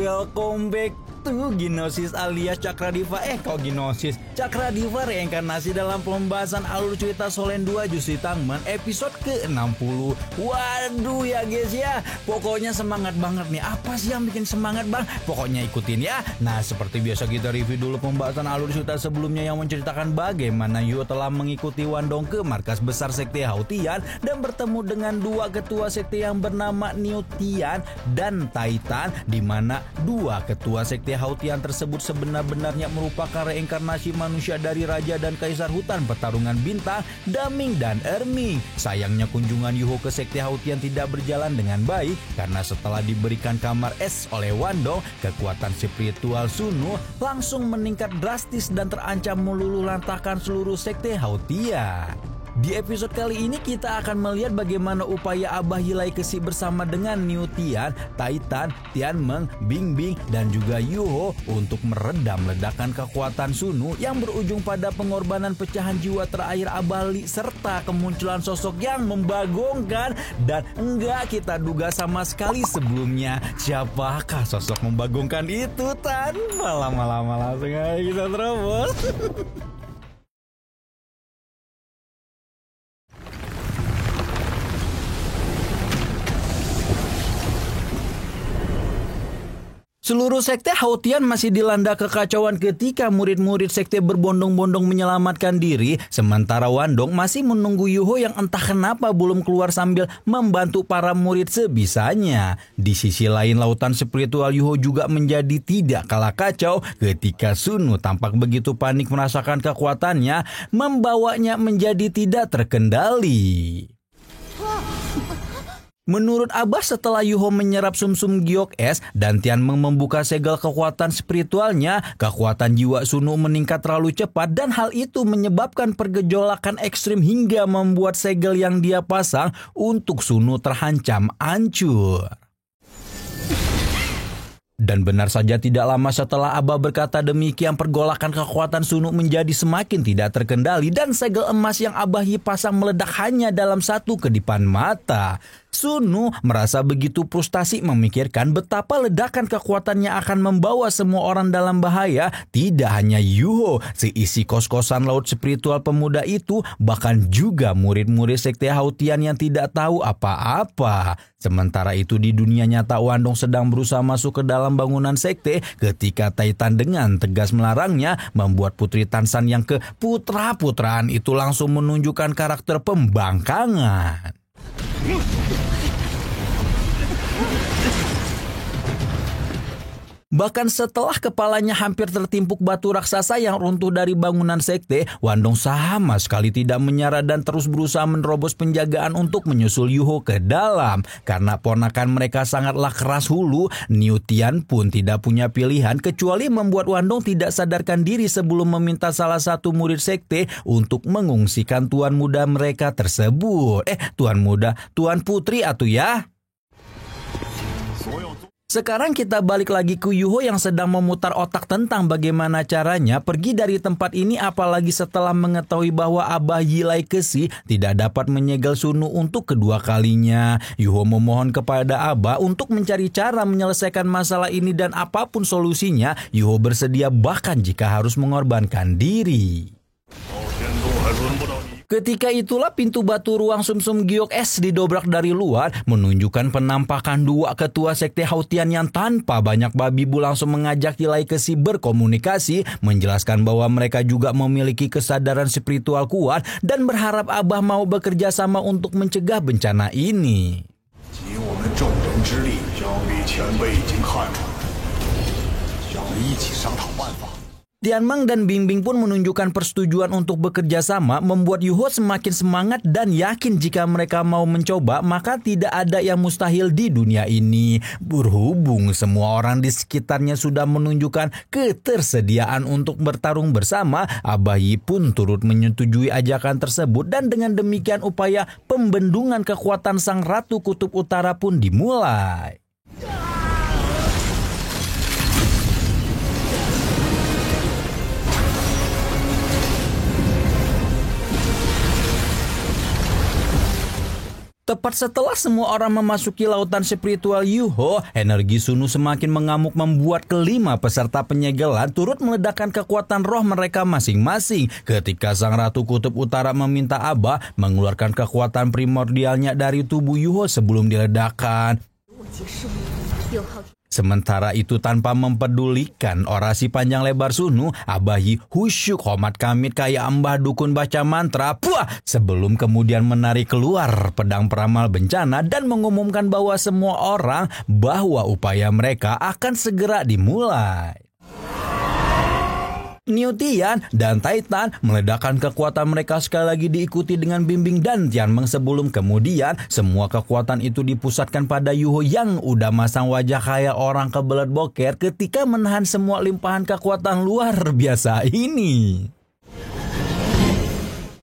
welcome back to Gnosis alias Cakradiva. Gnosis? Cakradiva reinkarnasi dalam pembahasan alur cerita Solen 2 Justru Tangman episode ke-60. Waduh ya guys ya, pokoknya semangat banget nih. Apa sih yang bikin semangat bang? Pokoknya ikutin ya. Nah seperti biasa kita review dulu pembahasan alur cerita sebelumnya yang menceritakan bagaimana Yuho telah mengikuti Wandong ke markas besar Sekte Hautian dan bertemu dengan dua ketua sekte yang bernama Newtian dan Titan, di mana dua ketua sekte Hautian tersebut sebenar-benarnya merupakan reinkarnasi manusia dari raja dan kaisar hutan pertarungan bintang, Daming dan Erming. Sayangnya kunjungan Yuho ke sekte Hautian tidak berjalan dengan baik karena setelah diberikan kamar es oleh Wandong, kekuatan spiritual Sunu langsung meningkat drastis dan terancam meluluhlantahkan seluruh sekte Hautian. Di episode kali ini kita akan melihat bagaimana upaya Abah Hilai Kesi bersama dengan Newtian, Titan, Tianmeng, Bingbing, dan juga Yuho untuk meredam ledakan kekuatan Sunu yang berujung pada pengorbanan pecahan jiwa terakhir Abah Li serta kemunculan sosok yang membagongkan dan enggak kita duga sama sekali sebelumnya. Siapakah sosok membagongkan itu? Tanpa lama-lama langsung aja kita terobos. Seluruh sekte Hautian masih dilanda kekacauan ketika murid-murid sekte berbondong-bondong menyelamatkan diri, sementara Wandong masih menunggu Yuho yang entah kenapa belum keluar sambil membantu para murid sebisanya. Di sisi lain, lautan spiritual Yuho juga menjadi tidak kalah kacau ketika Sunu tampak begitu panik merasakan kekuatannya membawanya menjadi tidak terkendali. Menurut Abah, setelah Yuho menyerap sumsum giok es dan Tianmeng membuka segel kekuatan spiritualnya, kekuatan jiwa Sunu meningkat terlalu cepat dan hal itu menyebabkan pergejolakan ekstrim hingga membuat segel yang dia pasang untuk Sunu terhancam hancur. Dan benar saja tidak lama setelah Abah berkata demikian, pergolakan kekuatan Sunu menjadi semakin tidak terkendali dan segel emas yang Abah pasang meledak hanya dalam satu kedipan mata. Sunu merasa begitu frustasi memikirkan betapa ledakan kekuatannya akan membawa semua orang dalam bahaya. Tidak hanya Yuho, seisi kos-kosan laut spiritual pemuda itu, bahkan juga murid-murid sekte Hautian yang tidak tahu apa-apa. Sementara itu di dunia nyata Wandong sedang berusaha masuk ke dalam bangunan sekte ketika Titan dengan tegas melarangnya, membuat Putri Tansan yang keputra-putraan itu langsung menunjukkan karakter pembangkangan. Bahkan setelah kepalanya hampir tertimpuk batu raksasa yang runtuh dari bangunan sekte, Wandong sama sekali tidak menyerah dan terus berusaha menerobos penjagaan untuk menyusul Yuho ke dalam. Karena ponakan mereka sangatlah keras hulu, Newtian pun tidak punya pilihan kecuali membuat Wandong tidak sadarkan diri sebelum meminta salah satu murid sekte untuk mengungsikan tuan muda mereka tersebut. Tuan putri atuh ya. Sekarang kita balik lagi ke Yuho yang sedang memutar otak tentang bagaimana caranya pergi dari tempat ini, apalagi setelah mengetahui bahwa Abah Hilai Kesi tidak dapat menyegel Sunu untuk kedua kalinya. Yuho memohon kepada Abah untuk mencari cara menyelesaikan masalah ini dan apapun solusinya, Yuho bersedia bahkan jika harus mengorbankan diri. Ketika itulah pintu batu ruang sumsum giok es didobrak dari luar, menunjukkan penampakan dua ketua sekte Hautian yang tanpa banyak babi bu langsung mengajak Hilai Kesi berkomunikasi, menjelaskan bahwa mereka juga memiliki kesadaran spiritual kuat dan berharap Abah mau bekerja sama untuk mencegah bencana ini. Tianmeng dan Bingbing pun menunjukkan persetujuan untuk bekerja sama, membuat Yuho semakin semangat dan yakin jika mereka mau mencoba, maka tidak ada yang mustahil di dunia ini. Berhubung semua orang di sekitarnya sudah menunjukkan ketersediaan untuk bertarung bersama, Abah Yi pun turut menyetujui ajakan tersebut dan dengan demikian upaya pembendungan kekuatan Sang Ratu Kutub Utara pun dimulai. Tepat setelah semua orang memasuki lautan spiritual Yuho, energi Sunu semakin mengamuk membuat kelima peserta penyegelan turut meledakkan kekuatan roh mereka masing-masing. Ketika Sang Ratu Kutub Utara meminta Abah mengeluarkan kekuatan primordialnya dari tubuh Yuho sebelum diledakkan. Sementara itu tanpa mempedulikan orasi panjang lebar Sunu, Abahi husyuk homat kamit kayak Mbah Dukun baca mantra, puah, sebelum kemudian menarik keluar pedang peramal bencana dan mengumumkan bahwa semua orang bahwa upaya mereka akan segera dimulai. Niu Tian dan Titan meledakkan kekuatan mereka sekali lagi diikuti dengan Bimbing dan Tianmeng sebelum kemudian semua kekuatan itu dipusatkan pada Yuho yang udah masang wajah kayak orang kebelet boker ketika menahan semua limpahan kekuatan luar biasa ini.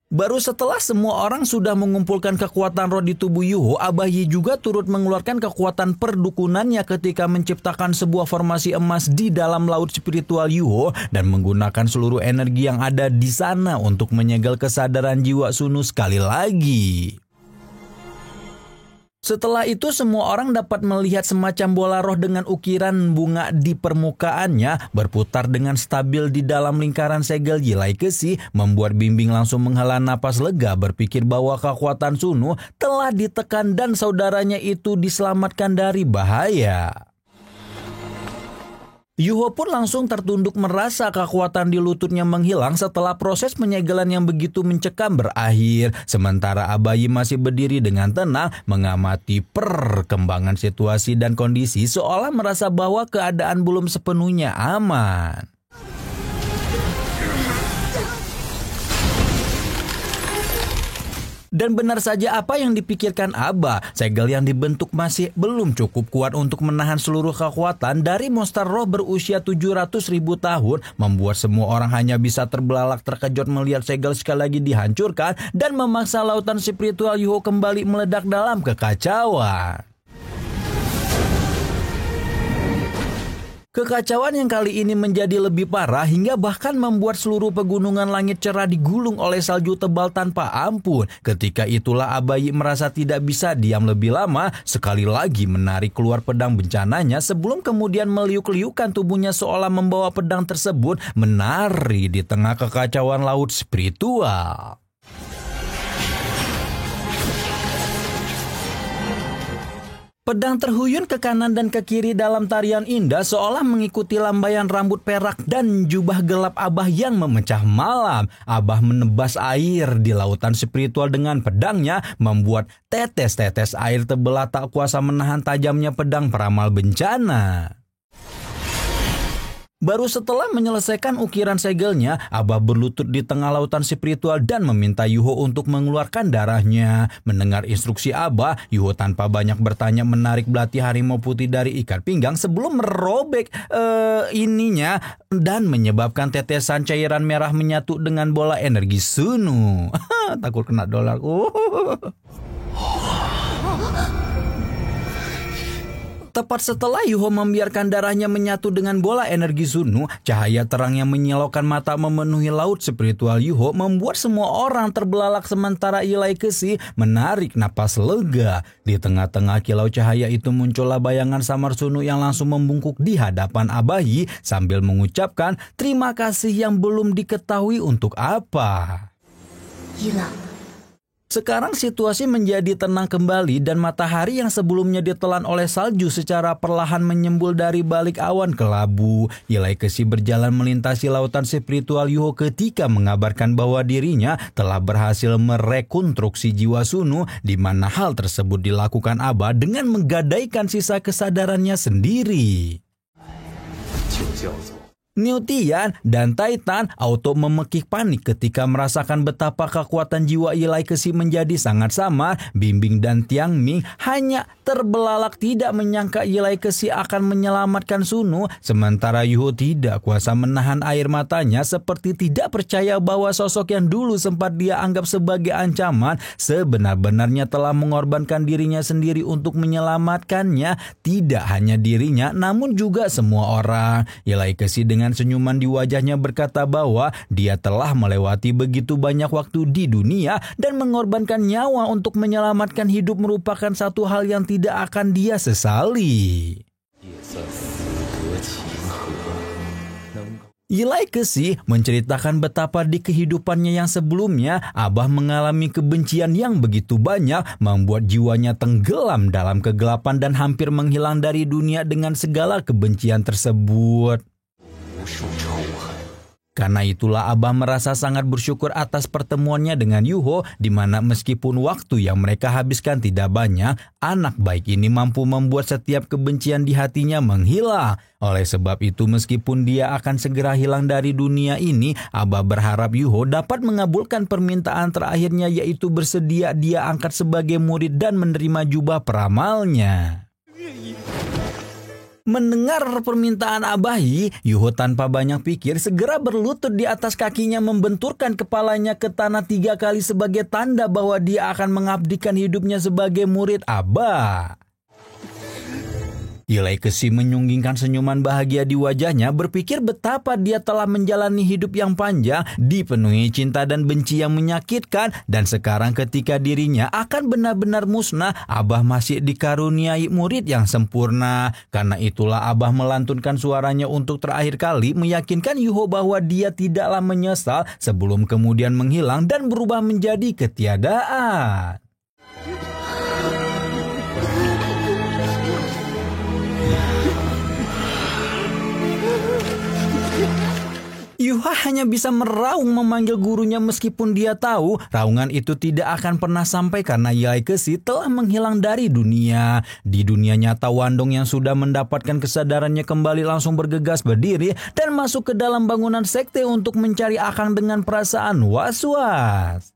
Baru setelah semua orang sudah mengumpulkan kekuatan roh di tubuh Yuho, Abahi juga turut mengeluarkan kekuatan perdukunannya ketika menciptakan sebuah formasi emas di dalam laut spiritual Yuho dan menggunakan seluruh energi yang ada di sana untuk menyegel kesadaran jiwa Sunu sekali lagi. Setelah itu semua orang dapat melihat semacam bola roh dengan ukiran bunga di permukaannya berputar dengan stabil di dalam lingkaran segel Yilai Kesi, membuat Bimbing langsung menghela napas lega berpikir bahwa kekuatan Sunu telah ditekan dan saudaranya itu diselamatkan dari bahaya. Yuho pun langsung tertunduk merasa kekuatan di lututnya menghilang setelah proses penyegelan yang begitu mencekam berakhir. Sementara Abayi masih berdiri dengan tenang mengamati perkembangan situasi dan kondisi seolah merasa bahwa keadaan belum sepenuhnya aman. Dan benar saja apa yang dipikirkan Abah, segel yang dibentuk masih belum cukup kuat untuk menahan seluruh kekuatan dari monster roh berusia 700.000 tahun, membuat semua orang hanya bisa terbelalak terkejut melihat segel sekali lagi dihancurkan dan memaksa lautan spiritual Yuho kembali meledak dalam kekacauan. Kekacauan yang kali ini menjadi lebih parah hingga bahkan membuat seluruh pegunungan langit cerah digulung oleh salju tebal tanpa ampun. Ketika itulah Abayi merasa tidak bisa diam lebih lama, sekali lagi menarik keluar pedang bencananya sebelum kemudian meliuk-liukkan tubuhnya seolah membawa pedang tersebut menari di tengah kekacauan laut spiritual. Pedang terhuyun ke kanan dan ke kiri dalam tarian indah seolah mengikuti lambaian rambut perak dan jubah gelap Abah yang memecah malam. Abah menebas air di lautan spiritual dengan pedangnya, membuat tetes-tetes air terbelah tak kuasa menahan tajamnya pedang peramal bencana. Baru setelah menyelesaikan ukiran segelnya, Abah berlutut di tengah lautan spiritual dan meminta Yuho untuk mengeluarkan darahnya. Mendengar instruksi Abah, Yuho tanpa banyak bertanya menarik belati harimau putih dari ikat pinggang sebelum merobek ininya dan menyebabkan tetesan cairan merah menyatu dengan bola energi Sunu. Takut kena dolar. Tepat setelah Yuho membiarkan darahnya menyatu dengan bola energi Sunu, cahaya terang yang menyilaukan mata memenuhi laut spiritual Yuho membuat semua orang terbelalak sementara Yilai Kesi menarik napas lega. Di tengah-tengah kilau cahaya itu muncullah bayangan samar Sunu yang langsung membungkuk di hadapan Abayi sambil mengucapkan terima kasih yang belum diketahui untuk apa. Hilang. Sekarang situasi menjadi tenang kembali dan matahari yang sebelumnya ditelan oleh salju secara perlahan menyembul dari balik awan kelabu. Yilai Kesi berjalan melintasi lautan spiritual Yuho ketika mengabarkan bahwa dirinya telah berhasil merekonstruksi jiwa Sunu, di mana hal tersebut dilakukan Abah dengan menggadaikan sisa kesadarannya sendiri. Niu Tian dan Titan auto memekik panik ketika merasakan betapa kekuatan jiwa Yilai Kesi menjadi sangat samar. Bimbing dan Tianming hanya terbelalak tidak menyangka Yilai Kesi akan menyelamatkan Sunu, sementara Yuho tidak kuasa menahan air matanya seperti tidak percaya bahwa sosok yang dulu sempat dia anggap sebagai ancaman sebenar-benarnya telah mengorbankan dirinya sendiri untuk menyelamatkannya. Tidak hanya dirinya namun juga semua orang. Yilai Kesi dengan dengan senyuman di wajahnya berkata bahwa dia telah melewati begitu banyak waktu di dunia dan mengorbankan nyawa untuk menyelamatkan hidup merupakan satu hal yang tidak akan dia sesali. Yilai Kexi menceritakan betapa di kehidupannya yang sebelumnya Abah mengalami kebencian yang begitu banyak membuat jiwanya tenggelam dalam kegelapan dan hampir menghilang dari dunia dengan segala kebencian tersebut. Karena itulah Abah merasa sangat bersyukur atas pertemuannya dengan Yuho, di mana meskipun waktu yang mereka habiskan tidak banyak, anak baik ini mampu membuat setiap kebencian di hatinya menghilang. Oleh sebab itu meskipun dia akan segera hilang dari dunia ini, Abah berharap Yuho dapat mengabulkan permintaan terakhirnya, yaitu bersedia dia angkat sebagai murid dan menerima jubah peramalnya. Mendengar permintaan Abahi, Yuho tanpa banyak pikir segera berlutut di atas kakinya membenturkan kepalanya ke tanah 3 kali sebagai tanda bahwa dia akan mengabdikan hidupnya sebagai murid Abah. Yilai Kexi menyunggingkan senyuman bahagia di wajahnya, berpikir betapa dia telah menjalani hidup yang panjang, dipenuhi cinta dan benci yang menyakitkan, dan sekarang ketika dirinya akan benar-benar musnah, Abah masih dikaruniai murid yang sempurna. Karena itulah Abah melantunkan suaranya untuk terakhir kali, meyakinkan Yuho bahwa dia tidaklah menyesal sebelum kemudian menghilang dan berubah menjadi ketiadaan. Yuho hanya bisa meraung memanggil gurunya meskipun dia tahu raungan itu tidak akan pernah sampai karena Yilai Kexi telah menghilang dari dunia. Di dunia nyata, Wandong yang sudah mendapatkan kesadarannya kembali langsung bergegas berdiri dan masuk ke dalam bangunan sekte untuk mencari Akang dengan perasaan was-was.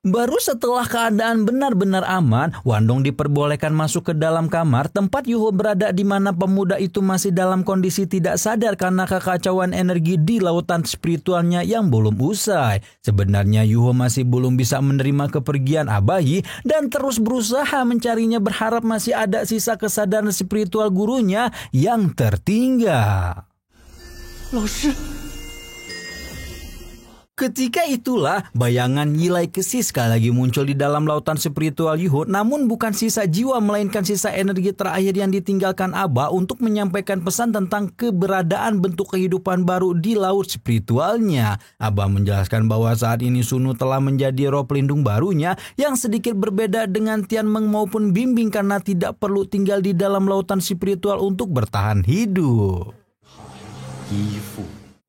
Baru setelah keadaan benar-benar aman, Wandong diperbolehkan masuk ke dalam kamar tempat Yuho berada, di mana pemuda itu masih dalam kondisi tidak sadar karena kekacauan energi di lautan spiritualnya yang belum usai. Sebenarnya Yuho masih belum bisa menerima kepergian Abahi dan terus berusaha mencarinya, berharap masih ada sisa kesadaran spiritual gurunya yang tertinggal. Ketika itulah bayangan Yilai Kexi sekali lagi muncul di dalam lautan spiritual Yuho, namun bukan sisa jiwa melainkan sisa energi terakhir yang ditinggalkan Abah untuk menyampaikan pesan tentang keberadaan bentuk kehidupan baru di laut spiritualnya. Abah menjelaskan bahwa saat ini Sunu telah menjadi roh pelindung barunya yang sedikit berbeda dengan Tianmeng maupun Bimbing karena tidak perlu tinggal di dalam lautan spiritual untuk bertahan hidup.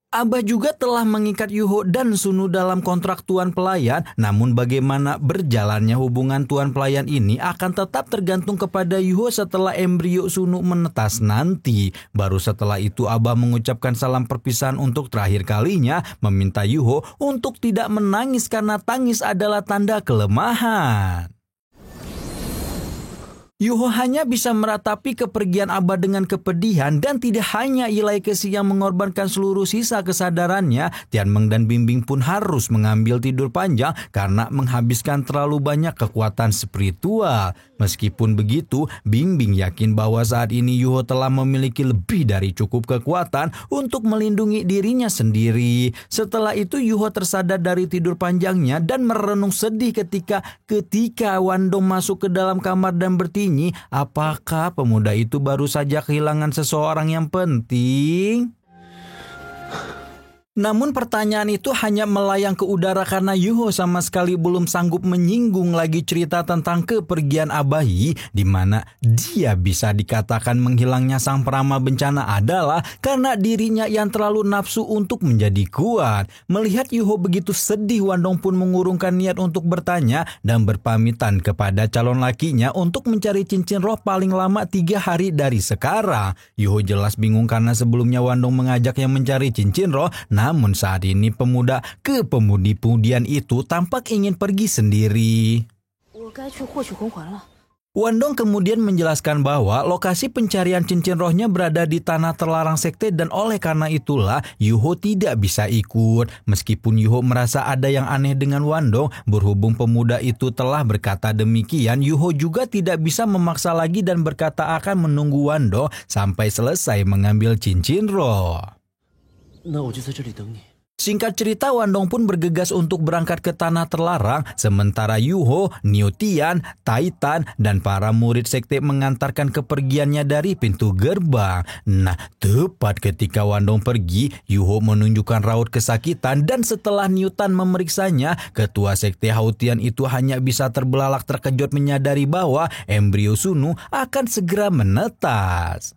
Abah juga telah mengikat Yuho dan Sunu dalam kontrak tuan pelayan, namun bagaimana berjalannya hubungan tuan pelayan ini akan tetap tergantung kepada Yuho setelah embrio Sunu menetas nanti. Baru setelah itu Abah mengucapkan salam perpisahan untuk terakhir kalinya, meminta Yuho untuk tidak menangis karena tangis adalah tanda kelemahan. Yuho hanya bisa meratapi kepergian Abah dengan kepedihan, dan tidak hanya Yilai Kexi yang mengorbankan seluruh sisa kesadarannya, Tianmeng dan Bimbing pun harus mengambil tidur panjang karena menghabiskan terlalu banyak kekuatan spiritual. Meskipun begitu, Bimbing yakin bahwa saat ini Yuho telah memiliki lebih dari cukup kekuatan untuk melindungi dirinya sendiri. Setelah itu Yuho tersadar dari tidur panjangnya dan merenung sedih ketika Wandong masuk ke dalam kamar dan bertanya, apakah pemuda itu baru saja kehilangan seseorang yang penting? Namun pertanyaan itu hanya melayang ke udara karena Yuho sama sekali belum sanggup menyinggung lagi cerita tentang kepergian Abahi, di mana dia bisa dikatakan menghilangnya sang peramal bencana adalah karena dirinya yang terlalu nafsu untuk menjadi kuat. Melihat Yuho begitu sedih, Wandong pun mengurungkan niat untuk bertanya dan berpamitan kepada calon lakinya untuk mencari cincin roh paling lama 3 hari dari sekarang. Yuho jelas bingung karena sebelumnya Wandong mengajaknya mencari cincin roh, namun saat ini pemuda kepemudi-pemudian itu tampak ingin pergi sendiri. Wandong kemudian menjelaskan bahwa lokasi pencarian cincin rohnya berada di tanah terlarang sekte dan oleh karena itulah Yuho tidak bisa ikut. Meskipun Yuho merasa ada yang aneh dengan Wandong, berhubung pemuda itu telah berkata demikian, Yuho juga tidak bisa memaksa lagi dan berkata akan menunggu Wandong sampai selesai mengambil cincin roh. Singkat cerita, Wandong pun bergegas untuk berangkat ke tanah terlarang, sementara Yuho, Niutian, Taitan, dan para murid sekte mengantarkan kepergiannya dari pintu gerbang. Nah, tepat ketika Wandong pergi, Yuho menunjukkan raut kesakitan dan setelah Niutan memeriksanya, ketua sekte Hautian itu hanya bisa terbelalak terkejut menyadari bahwa embrio Sunu akan segera menetas.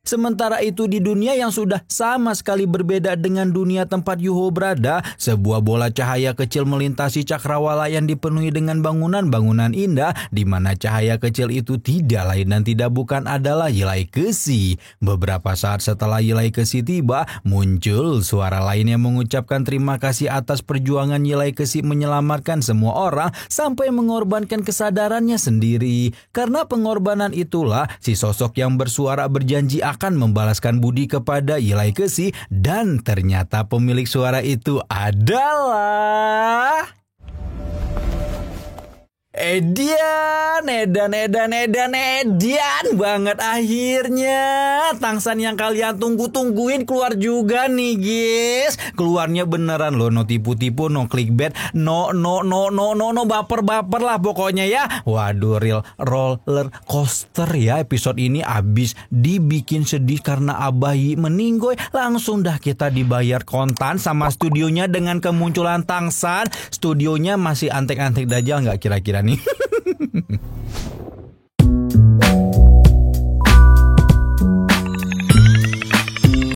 Sementara itu di dunia yang sudah sama sekali berbeda dengan dunia tempat Yuho berada, sebuah bola cahaya kecil melintasi cakrawala yang dipenuhi dengan bangunan-bangunan indah di mana cahaya kecil itu tidak lain dan tidak bukan adalah Yilai Kesi. Beberapa saat setelah Yilai Kesi tiba, muncul suara lain yang mengucapkan terima kasih atas perjuangan Yilai Kesi menyelamatkan semua orang sampai mengorbankan kesadarannya sendiri. Karena pengorbanan itulah si sosok yang bersuara berjanji akan membalaskan budi kepada Yilai Kesi dan ternyata pemilik suara itu adalah Edan banget akhirnya. Tangsan yang kalian tunggu-tungguin keluar juga nih guys. Keluarnya beneran loh, no tipu-tipu, no clickbait, no baper-baper lah pokoknya ya. Waduh, real roller coaster ya episode ini. Abis dibikin sedih karena Abahi meninggoy, langsung dah kita dibayar kontan sama studionya dengan kemunculan Tangsan. Studionya masih antek-antek dajal nggak kira-kira nih?